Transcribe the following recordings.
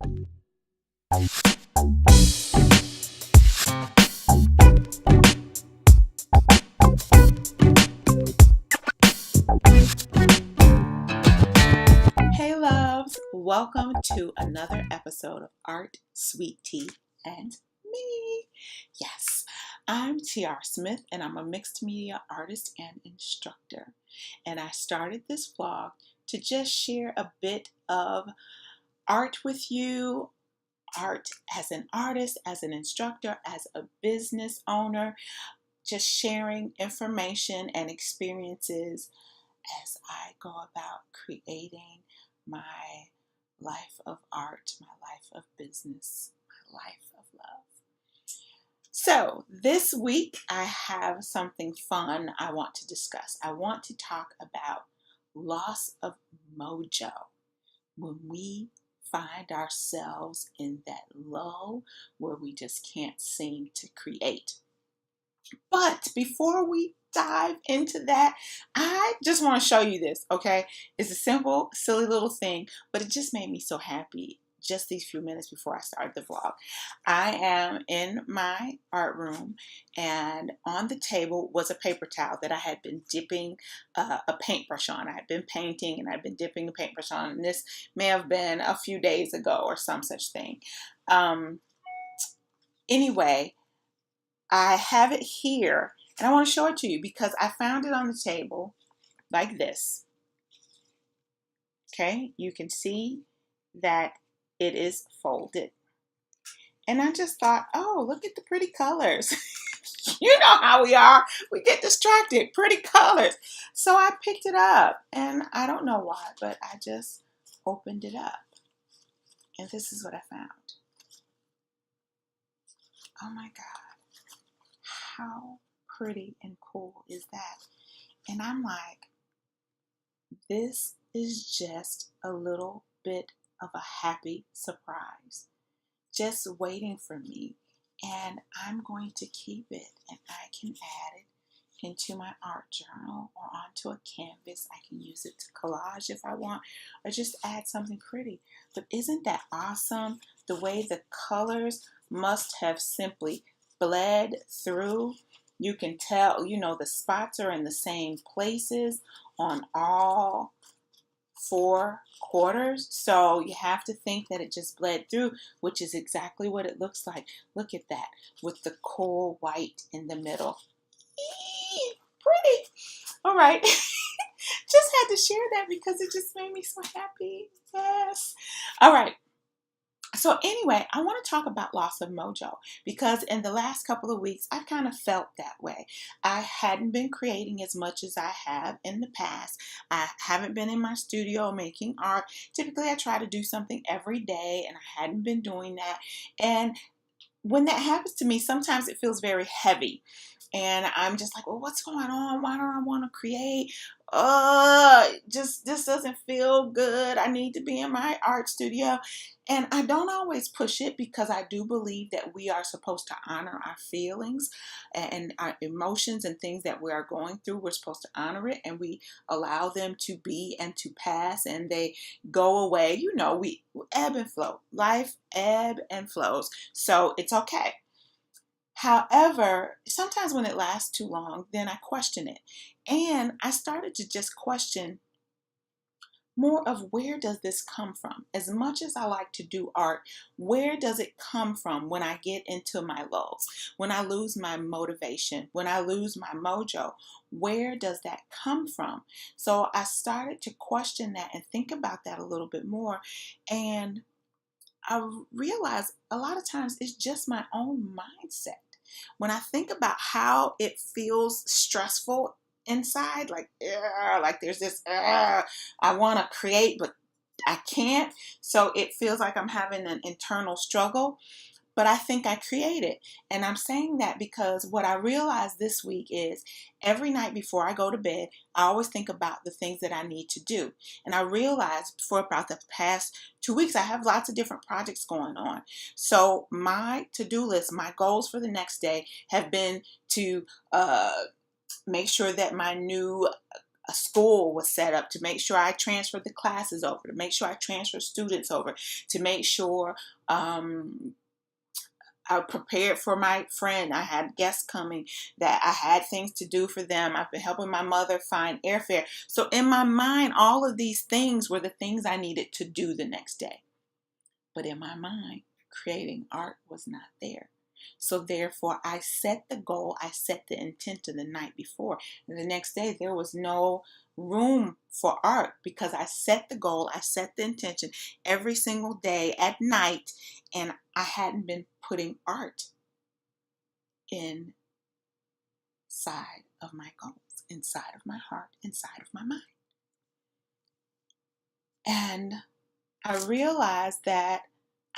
Hey loves, welcome to another episode of Art, Sweet Tea, and Me. Yes, I'm TR Smith and I'm a mixed media artist and instructor. And I started this vlog to just share a bit of art with you, art as an artist, as an instructor, as a business owner, just sharing information and experiences as I go about creating my life of art, my life of business, my life of love. So, this week I have something fun I want to discuss. I want to talk about loss of mojo. When we find ourselves in that lull where we just can't seem to create. But before we dive into that, I just want to show you this, okay? It's a simple, silly little thing, but it just made me so happy just these few minutes before I started the vlog. I am in my art room, and on the table was a paper towel that I had been dipping a paintbrush on. I had been painting and I'd been dipping the paintbrush on, and this may have been a few days ago or some such thing. Anyway, I have it here and I want to show it to you because I found it on the table like this. Okay, you can see that it is folded. And I just thought, oh, look at the pretty colors. You know how we are. We get distracted. Pretty colors. So I picked it up and I don't know why, but I just opened it up. And this is what I found. Oh my God. How pretty and cool is that? And I'm like, this is just a little bit of a happy surprise, just waiting for me. And I'm going to keep it and I can add it into my art journal or onto a canvas. I can use it to collage if I want, or just add something pretty. But isn't that awesome? The way the colors must have simply bled through. You can tell, the spots are in the same places on all 4 quarters. So you have to think that it just bled through, which is exactly what it looks like. Look at that with the cool white in the middle. Eee, pretty. All right. Just had to share that because it just made me so happy. Yes. All right. So anyway, I want to talk about loss of mojo because in the last couple of weeks, I've kind of felt that way. I hadn't been creating as much as I have in the past. I haven't been in my studio making art. Typically, I try to do something every day, and I hadn't been doing that. And when that happens to me, sometimes it feels very heavy. And I'm just like, well, what's going on? Why don't I want to create? Just this doesn't feel good. I need to be in my art studio. And I don't always push it because I do believe that we are supposed to honor our feelings and our emotions and things that we are going through. We're supposed to honor it and we allow them to be and to pass and they go away. We ebb and flow. Life ebb and flows. So it's okay. However, sometimes when it lasts too long, then I question it. And I started to just question more of where does this come from? As much as I like to do art, where does it come from when I get into my lulls? When I lose my motivation? When I lose my mojo? Where does that come from? So I started to question that and think about that a little bit more. And I realized a lot of times it's just my own mindset. When I think about how it feels stressful inside, like there's this, I want to create, but I can't. So it feels like I'm having an internal struggle but I think I created. And I'm saying that because what I realized this week is every night before I go to bed, I always think about the things that I need to do. And I realized for about the past 2 weeks, I have lots of different projects going on. So my to-do list, my goals for the next day have been to make sure that my new a school was set up, to make sure I transferred the classes over, to make sure I transferred students over, to make sure I prepared for my friend. I had guests coming, that I had things to do for them. I've been helping my mother find airfare. So in my mind, all of these things were the things I needed to do the next day. But in my mind, creating art was not there. So therefore, I set the goal, I set the intent of the night before. And the next day, there was no room for art, because I set the goal, I set the intention every single day at night, and I hadn't been putting art inside of my goals, inside of my heart, inside of my mind. And I realized that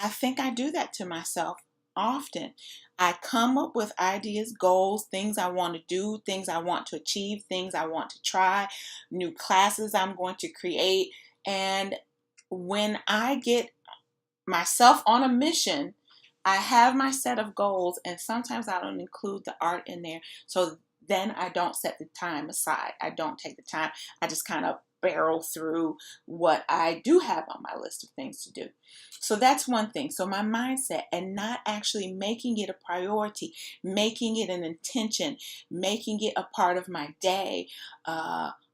I think I do that to myself often. I come up with ideas, goals, things I want to do, things I want to achieve, things I want to try, new classes I'm going to create. And when I get myself on a mission, I have my set of goals, and sometimes I don't include the art in there. So then I don't set the time aside. I don't take the time. I just kind of barrel through what I do have on my list of things to do. So that's one thing. So my mindset, and not actually making it a priority, making it an intention, making it a part of my day,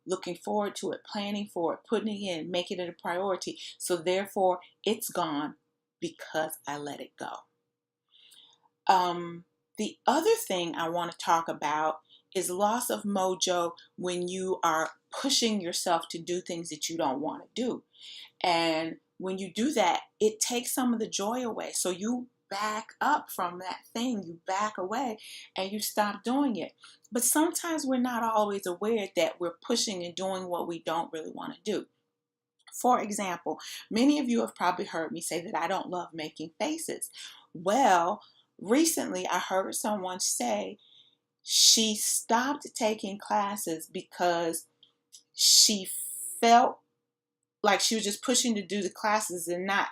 looking forward to it, planning for it, putting it in, making it a priority. So therefore, it's gone because I let it go. The other thing I want to talk about is loss of mojo when you are pushing yourself to do things that you don't want to do. And when you do that, it takes some of the joy away. So you back up from that thing, you back away, and you stop doing it. But sometimes we're not always aware that we're pushing and doing what we don't really want to do. For example, many of you have probably heard me say that I don't love making faces. Well, recently I heard someone say she stopped taking classes because she felt like she was just pushing to do the classes and not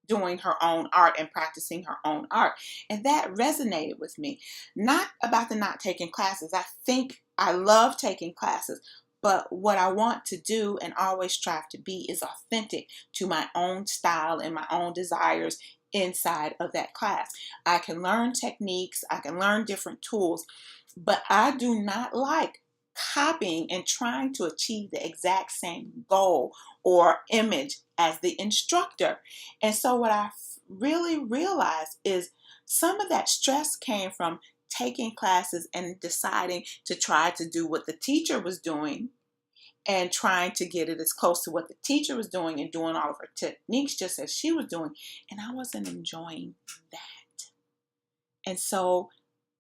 doing her own art and practicing her own art. And that resonated with me. Not about the not taking classes. I think I love taking classes, but what I want to do and always strive to be is authentic to my own style and my own desires inside of that class. I can learn techniques, I can learn different tools, but I do not like copying and trying to achieve the exact same goal or image as the instructor. And so what I really realized is some of that stress came from taking classes and deciding to try to do what the teacher was doing and trying to get it as close to what the teacher was doing and doing all of her techniques just as she was doing. And I wasn't enjoying that. And so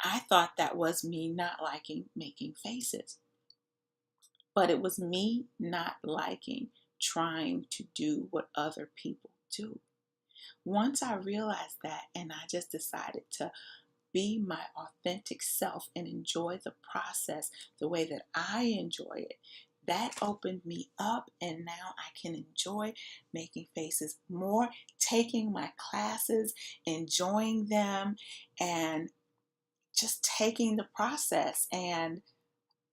I thought that was me not liking making faces. But it was me not liking trying to do what other people do. Once I realized that, and I just decided to be my authentic self and enjoy the process the way that I enjoy it, that opened me up, and now I can enjoy making faces more, taking my classes, enjoying them, and just taking the process and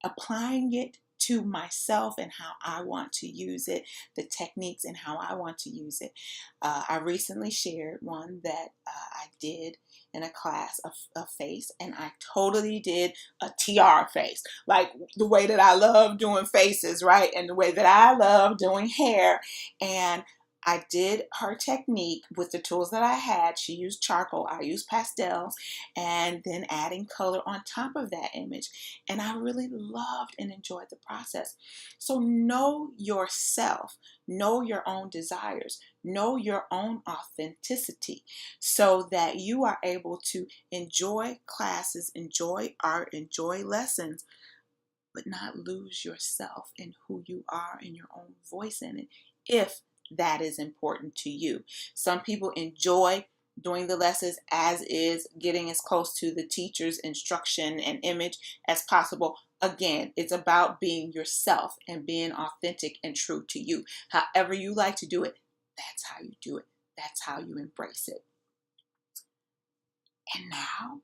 applying it to myself and how I want to use it, the techniques and how I want to use it. I recently shared one that I did in a class, a face, and I totally did a TR face, like the way that I love doing faces, right? And the way that I love doing hair. And I did her technique with the tools that I had. She used charcoal, I used pastels, and then adding color on top of that image. And I really loved and enjoyed the process. So know yourself, know your own desires, know your own authenticity so that you are able to enjoy classes, enjoy art, enjoy lessons, but not lose yourself in who you are and your own voice in it, if that is important to you. Some people enjoy doing the lessons as is, getting as close to the teacher's instruction and image as possible. Again, it's about being yourself and being authentic and true to you. However you like to do it, that's how you do it. That's how you embrace it. And now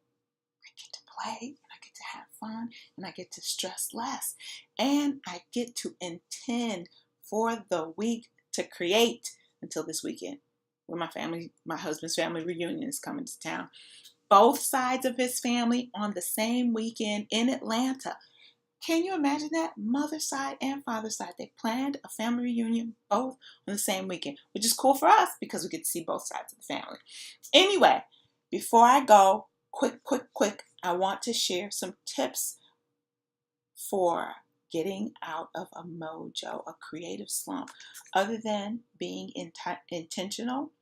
I get to play, and I get to have fun, and I get to stress less, and I get to intend for the week to create until this weekend when my husband's family reunion is coming to town. Both sides of his family on the same weekend in Atlanta. Can you imagine that? Mother's side and father's side. They planned a family reunion both on the same weekend, which is cool for us because we get to see both sides of the family. Anyway, before I go, quick, I want to share some tips for getting out of a mojo, a creative slump, other than being intentional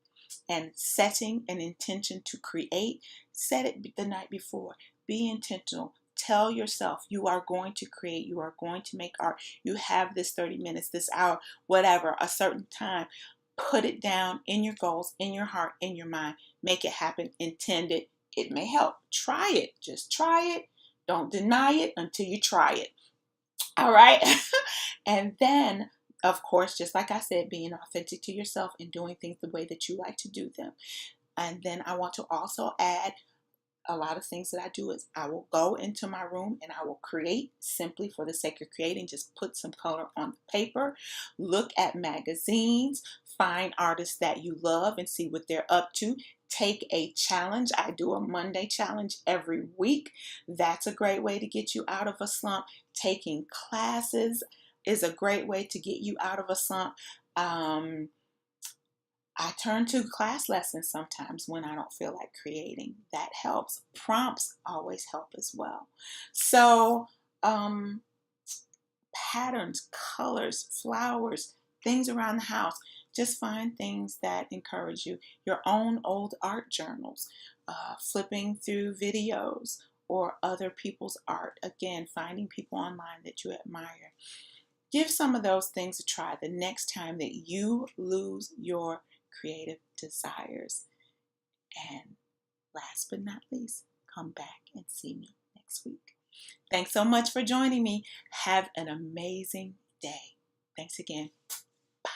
and setting an intention to create. Set it the night before. Be intentional. Tell yourself you are going to create, you are going to make art. You have this 30 minutes, this hour, whatever, a certain time. Put it down in your goals, in your heart, in your mind. Make it happen. Intend it. It may help. Try it. Just try it. Don't deny it until you try it. All right. And then, of course, just like I said, being authentic to yourself and doing things the way that you like to do them. And then I want to also add a lot of things that I do is I will go into my room and I will create simply for the sake of creating. Just put some color on the paper, look at magazines, find artists that you love and see what they're up to. Take a challenge. I do a Monday challenge every week. That's a great way to get you out of a slump. Taking classes is a great way to get you out of a slump. I turn to class lessons sometimes when I don't feel like creating. That helps. Prompts always help as well. So, patterns, colors, flowers, things around the house. Just find things that encourage you. Your own old art journals, flipping through videos or other people's art. Again, finding people online that you admire. Give some of those things a try the next time that you lose your creative desires. And last but not least, come back and see me next week. Thanks so much for joining me. Have an amazing day. Thanks again. Bye.